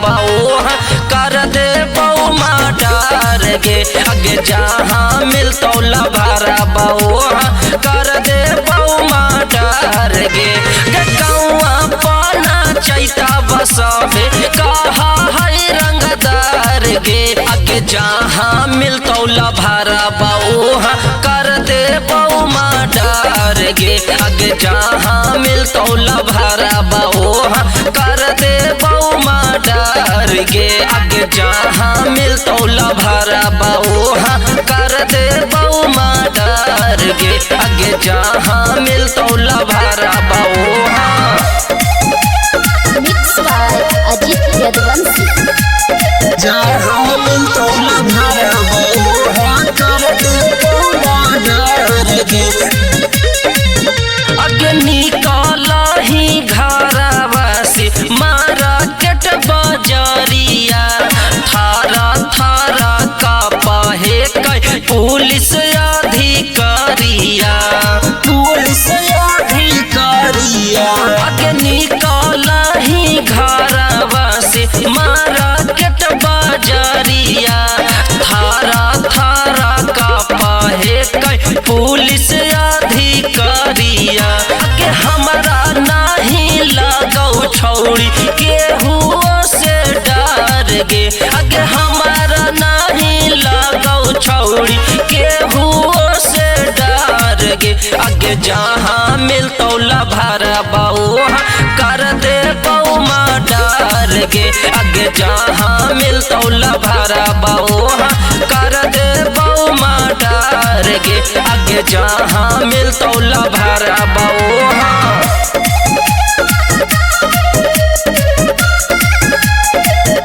बाऊ कर दे बहु माटार गे आगे जहाँ मिलतो लभारा बाऊ कर दे बहु माटार गे गौआ पाना चैता बसावे कहा है रंगदार गे आगे जहाँ मिलतो लभारा बाऊ कर दे बहु माटार गे आगे जहाँ मिलतो लभारा बाऊ कर दे बहु माटार गे आगे जहाँ मिलतो लभारा बाऊ कर दे बहु माटार गे आगे जहाँ मिलतो लभारा बाऊ मिक्स बाय अजीत यदुवंशी जहाँ मिलतो लभारा बाऊ कर दे बहु माटार गे आगे निकाला ही घरवा से मारा केट बाजारिया थारा थारा का पाहे कई पुलिस अधिकारिया आगे निकाला ही घरवा से मारा केट बाजारिया थारा थारा का पाहे कई पुलिस अधिकारिया के हमारा नहीं लगौ छौड़ी केहू से डर गे आगे हमारा नहीं लगौ छौड़ी केहू से डर गे आगे जहाँ मिलतो लभारा बाऊ कर दे बहु माटार गे आगे जहाँ मिलतो लभारा बाऊ कर दे बहु माटार गे आगे जहाँ मिलतो लभारा बाऊ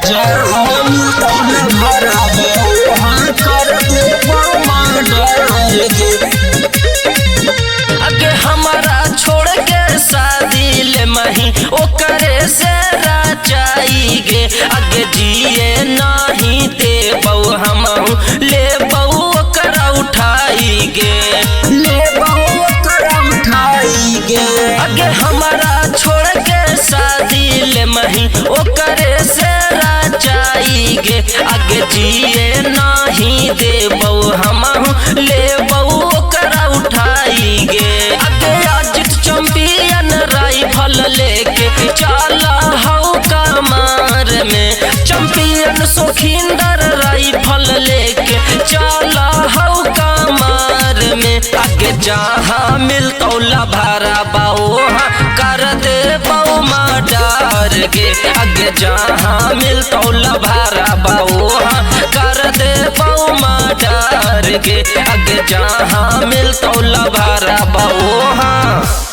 जहाँ मिलतो लभारा बाऊ कर दे बहु माटार गे आगे हमारा छोड़ के शादी ले मही ओकरे से राचाई गे आगे जिए नहीं दे बहु हम ले बहु ओकरा उठाई गे आगे हमारा छोड़ के शादी ले मही ओकरे से राचाई गे आगे जिए नहीं दे बहु हम ले बहु ओकरा उठाई गे आगे अजित चैंपियन राइफल लेके चला हौ कमार में चैंपियन सुखिंदर राइफल लेके चला हौ कमार में आगे जहाँ मिलतो लभारा बाऊ कर दे बहु माटार गे आगे जहाँ मिलतो लभारा बाऊ कर दे बहु माटार गे आगे जहाँ मिलतो लभारा बाऊ